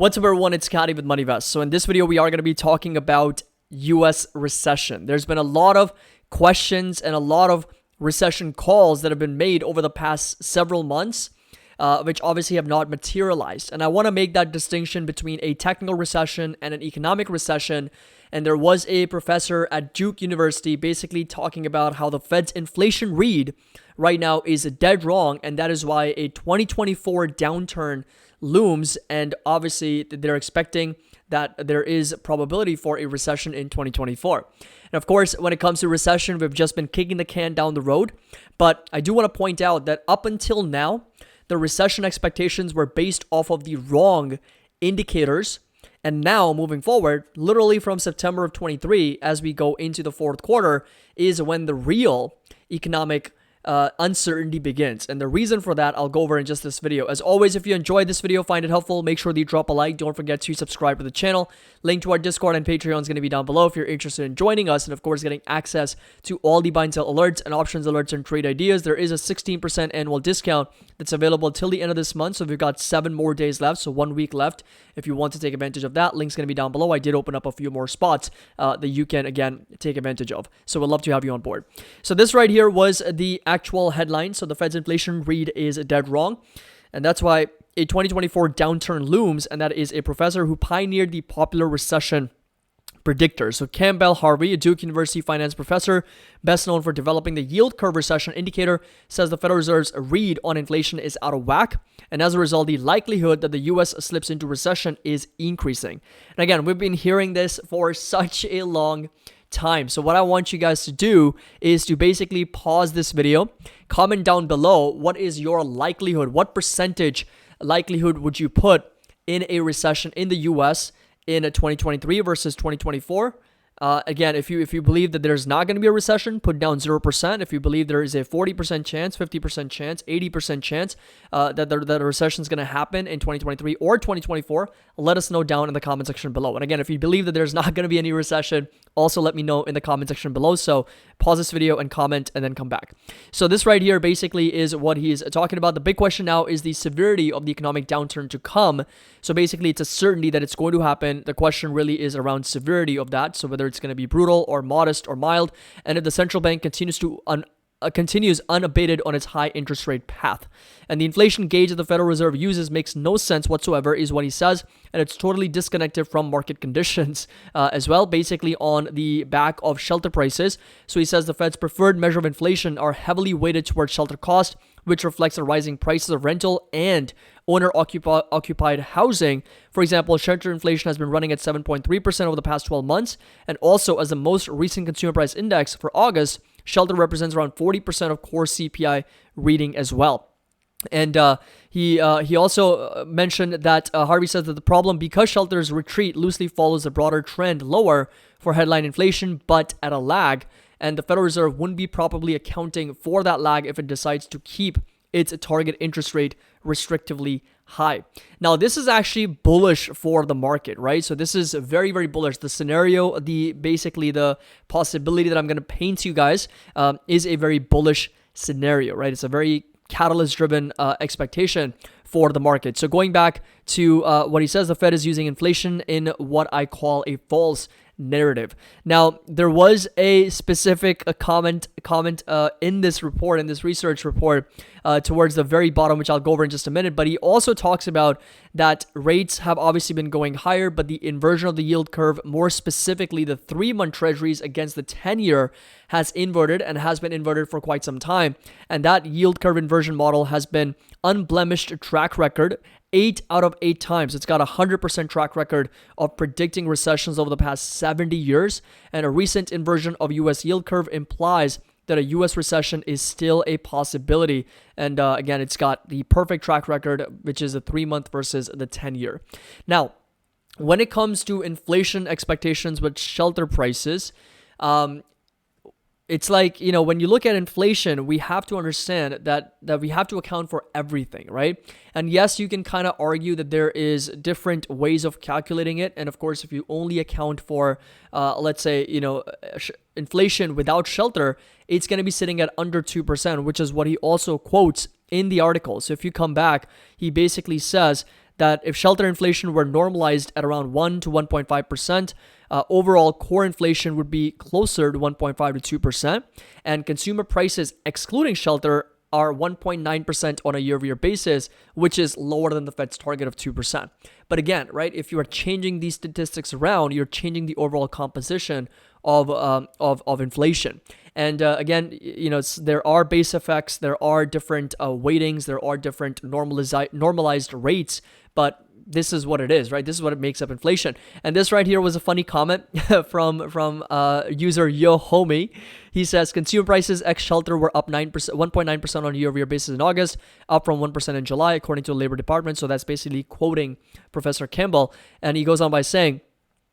What's up everyone, it's Scotty with MoneyVest. So in this video, we are going to be talking about US recession. There's been a lot of questions and a lot of recession calls that have been made over the past several months, which obviously have not materialized. And I want to make that distinction between a technical recession and an economic recession. And there was a professor at Duke University basically talking about how the Fed's inflation read right now is dead wrong, and that is why a 2024 downturn looms, and obviously they're expecting that there is probability for a recession in 2024. And of course, when it comes to recession, we've just been kicking the can down the road, but I do want to point out that up until now, the recession expectations were based off of the wrong indicators. And now moving forward, literally from September of 23, as we go into the fourth quarter, is when the real economic uncertainty begins. And the reason for that, I'll go over in just this video. As always, if you enjoyed this video, find it helpful, make sure that you drop a like. Don't forget to subscribe to the channel. Link to our Discord and Patreon is going to be down below if you're interested in joining us. And of course, getting access to all the buy and sell alerts and options alerts and trade ideas. There is a 16% annual discount that's available till the end of this month. So we've got 7 more days left. So 1 week left. If you want to take advantage of that, link's going to be down below. I did open up a few more spots that you can, again, take advantage of. So we'd love to have you on board. So this right here was the actual headline. So the Fed's inflation read is dead wrong. And that's why a 2024 downturn looms. And that is a professor who pioneered the popular recession predictor. So Campbell Harvey, a Duke University finance professor, best known for developing the yield curve recession indicator, says the Federal Reserve's read on inflation is out of whack. And as a result, the likelihood that the US slips into recession is increasing. And again, we've been hearing this for such a long time. So what I want you guys to do is to basically pause this video, comment down below, what is your likelihood? What percentage likelihood would you put in a recession in the US in 2023 versus 2024? Again, if you believe that there's not going to be a recession, put down 0%. If you believe there is a 40% chance, 50% chance, 80% chance that a recession is going to happen in 2023 or 2024, let us know down in the comment section below. And again, if you believe that there's not going to be any recession, also let me know in the comment section below. So pause this video and comment and then come back. So this right here basically is what he's talking about. The big question now is the severity of the economic downturn to come. So basically it's a certainty that it's going to happen. The question really is around severity of that. So whether it's going to be brutal or modest or mild, and if the central bank continues unabated on its high interest rate path. And the inflation gauge that the Federal Reserve uses makes no sense whatsoever, is what he says, and it's totally disconnected from market conditions as well, basically on the back of shelter prices. So he says the Fed's preferred measure of inflation are heavily weighted towards shelter cost, which reflects the rising prices of rental and owner-occupied housing. For example, shelter inflation has been running at 7.3% over the past 12 months, and also as the most recent consumer price index for August, shelter represents around 40% of core CPI reading as well. And he also mentioned that Harvey says that the problem, because shelters retreat, loosely follows the broader trend lower for headline inflation, but at a lag. And the Federal Reserve wouldn't be properly accounting for that lag if it decides to keep its target interest rate restrictively high. Now, this is actually bullish for the market, right? So this is very, very bullish. The scenario, basically the possibility that I'm going to paint to you guys is a very bullish scenario, right? It's a very catalyst-driven expectation for the market. So going back to what he says, the Fed is using inflation in what I call a false narrative. Now, there was a specific comment in this report, in this research report, towards the very bottom, which I'll go over in just a minute. But he also talks about that rates have obviously been going higher, but the inversion of the yield curve, more specifically the 3-month treasuries against the 10-year, has inverted and has been inverted for quite some time. And that yield curve inversion model has been unblemished track record 8 out of 8 times. It's got a 100% track record of predicting recessions over the past 70 years. And a recent inversion of US yield curve implies that a US recession is still a possibility. And again, it's got the perfect track record, which is a 3-month versus the 10-year. Now, when it comes to inflation expectations with shelter prices, it's like, you know, when you look at inflation, we have to understand that we have to account for everything, right? And yes, you can kind of argue that there is different ways of calculating it. And of course, if you only account for, let's say, you know, inflation without shelter, it's going to be sitting at under 2%, which is what he also quotes in the article. So if you come back, he basically says that if shelter inflation were normalized at around 1 to 1.5%, overall core inflation would be closer to 1.5 to 2%, and consumer prices excluding shelter are 1.9% on a year-over-year basis, which is lower than the Fed's target of 2%. But again, right, if you are changing these statistics around, you're changing the overall composition of inflation. And again, there are base effects, there are different weightings, there are different normalized rates, but this is what it is, right? This is what it makes up inflation. And this right here was a funny comment from user Yohomi. He says consumer prices ex shelter were up 1.9% on a year-over-year basis in August, up from 1% in July, according to the Labor Department. So that's basically quoting Professor Campbell. And he goes on by saying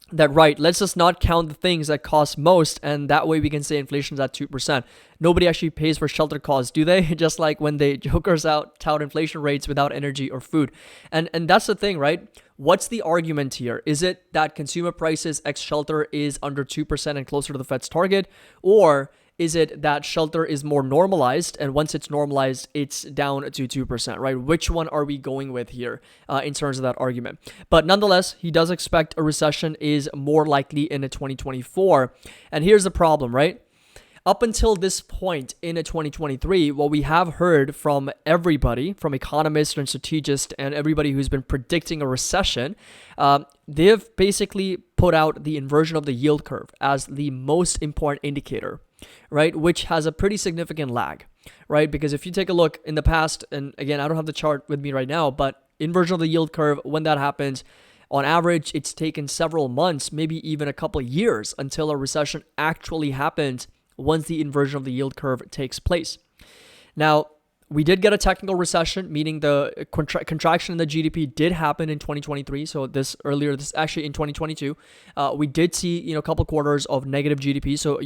that, right, let's just not count the things that cost most, and that way we can say inflation's at 2%. Nobody actually pays for shelter costs, do they? Just like when they jokers out tout inflation rates without energy or food. And that's the thing, right? What's the argument here? Is it that consumer prices ex shelter is under 2% and closer to the Fed's target? Or is it that shelter is more normalized, and once it's normalized, it's down to 2%, right? Which one are we going with here in terms of that argument? But nonetheless, he does expect a recession is more likely in 2024. And here's the problem, right? Up until this point in 2023, what we have heard from everybody, from economists and strategists and everybody who's been predicting a recession, they've basically put out the inversion of the yield curve as the most important indicator, right? Which has a pretty significant lag, right? Because if you take a look in the past, and again, I don't have the chart with me right now, but inversion of the yield curve, when that happens, on average, it's taken several months, maybe even a couple of years until a recession actually happens once the inversion of the yield curve takes place. Now, we did get a technical recession, meaning the contraction in the GDP did happen in 2023. So this actually in 2022, we did see, a couple quarters of negative GDP. So,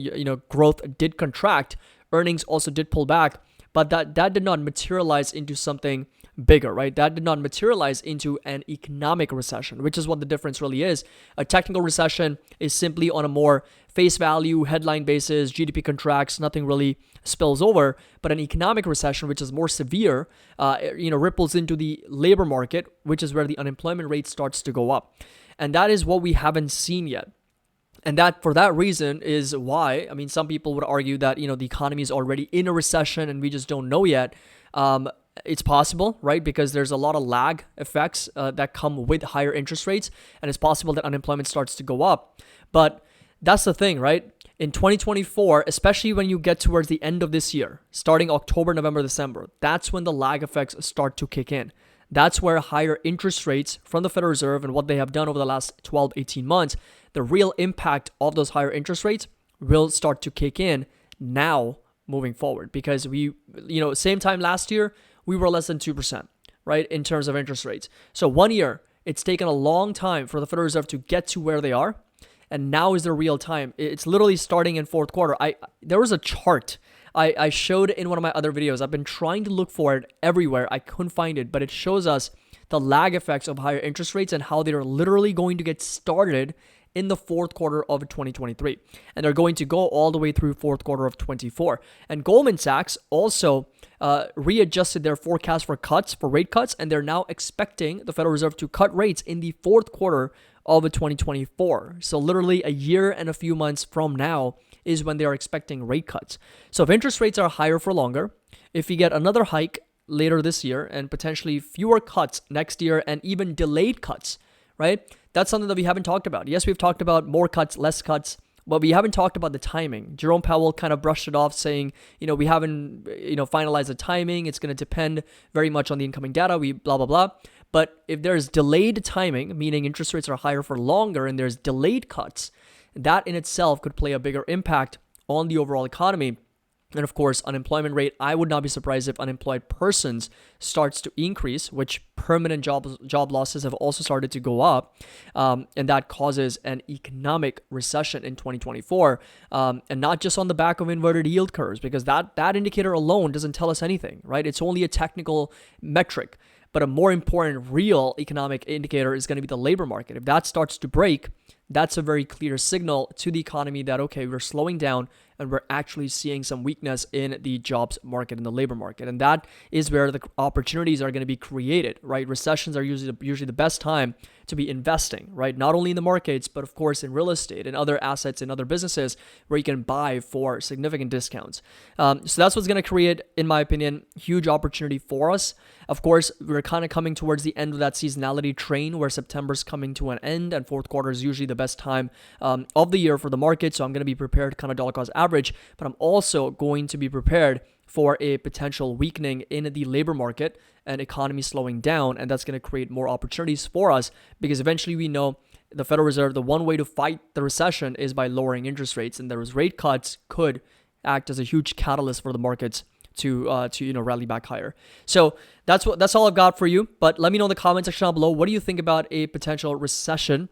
growth did contract. Earnings also did pull back, but that did not materialize into something bigger, right? That did not materialize into an economic recession, which is what the difference really is. A technical recession is simply on a more face value, headline basis, GDP contracts, nothing really spills over. But an economic recession, which is more severe, ripples into the labor market, which is where the unemployment rate starts to go up. And that is what we haven't seen yet. And that, for that reason, is why, some people would argue that, the economy is already in a recession and we just don't know yet. It's possible, right? Because there's a lot of lag effects that come with higher interest rates, and it's possible that unemployment starts to go up. But that's the thing, right? In 2024, especially when you get towards the end of this year, starting October, November, December, that's when the lag effects start to kick in. That's where higher interest rates from the Federal Reserve and what they have done over the last 12, 18 months, the real impact of those higher interest rates will start to kick in now moving forward. Because same time last year, we were less than 2%, right, in terms of interest rates. So 1 year, it's taken a long time for the Federal Reserve to get to where they are. And now is the real time. It's literally starting in fourth quarter. There was a chart I showed in one of my other videos. I've been trying to look for it everywhere. I couldn't find it, but it shows us the lag effects of higher interest rates and how they're literally going to get started in the fourth quarter of 2023. And they're going to go all the way through fourth quarter of 24. And Goldman Sachs also readjusted their forecast for rate cuts, and they're now expecting the Federal Reserve to cut rates in the fourth quarter of 2024. So literally a year and a few months from now is when they are expecting rate cuts. So if interest rates are higher for longer, if we get another hike later this year and potentially fewer cuts next year and even delayed cuts, right? That's something that we haven't talked about. Yes, we've talked about more cuts, less cuts, but we haven't talked about the timing. Jerome Powell kind of brushed it off saying, we haven't, finalized the timing. It's going to depend very much on the incoming data. We blah, blah, blah. But if there's delayed timing, meaning interest rates are higher for longer and there's delayed cuts, that in itself could play a bigger impact on the overall economy. And of course, unemployment rate, I would not be surprised if unemployed persons starts to increase, which permanent job losses have also started to go up. And that causes an economic recession in 2024. And not just on the back of inverted yield curves, because that indicator alone doesn't tell us anything, right? It's only a technical metric. But a more important real economic indicator is going to be the labor market. If that starts to break, that's a very clear signal to the economy that, okay, we're slowing down and we're actually seeing some weakness in the jobs market, in the labor market. And that is where the opportunities are going to be created, right? Recessions are usually the best time to be investing, right? Not only in the markets, but of course in real estate and other assets and other businesses where you can buy for significant discounts. So that's what's going to create, in my opinion, huge opportunity for us. Of course, we're kind of coming towards the end of that seasonality train where September's coming to an end, and fourth quarter is usually the best time of the year for the market. So I'm going to be prepared kind of dollar cost average, but I'm also going to be prepared for a potential weakening in the labor market and economy slowing down, and that's going to create more opportunities for us because eventually we know the Federal Reserve, the one way to fight the recession is by lowering interest rates, and those rate cuts could act as a huge catalyst for the markets to rally back higher. So that's all I've got for you. But let me know in the comment section down below, what do you think about a potential recession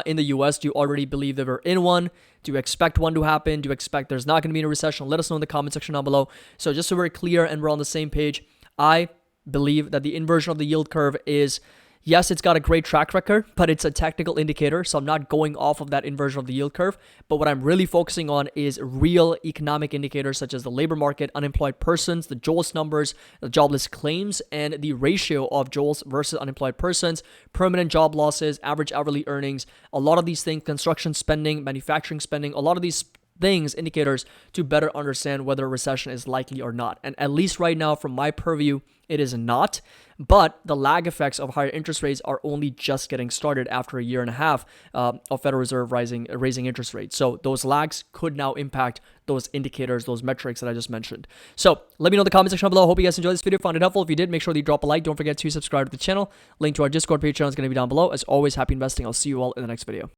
in the US? Do you already believe that we're in one? Do you expect one to happen? Do you expect there's not going to be a recession? Let us know in the comment section down below. So just so we're clear and we're on the same page, I believe that the inversion of the yield curve is, yes, it's got a great track record, but it's a technical indicator. So I'm not going off of that inversion of the yield curve. But what I'm really focusing on is real economic indicators such as the labor market, unemployed persons, the JOLTS numbers, the jobless claims, and the ratio of JOLTS versus unemployed persons, permanent job losses, average hourly earnings, a lot of these things, construction spending, manufacturing spending, a lot of these things, indicators to better understand whether a recession is likely or not. And at least right now, from my purview, it is not. But the lag effects of higher interest rates are only just getting started after a year and a half of Federal Reserve raising interest rates. So those lags could now impact those indicators, those metrics that I just mentioned. So let me know in the comment section below. Hope you guys enjoyed this video, found it helpful. If you did, make sure that you drop a like. Don't forget to subscribe to the channel. Link to our Discord, Patreon is going to be down below. As always, happy investing. I'll see you all in the next video.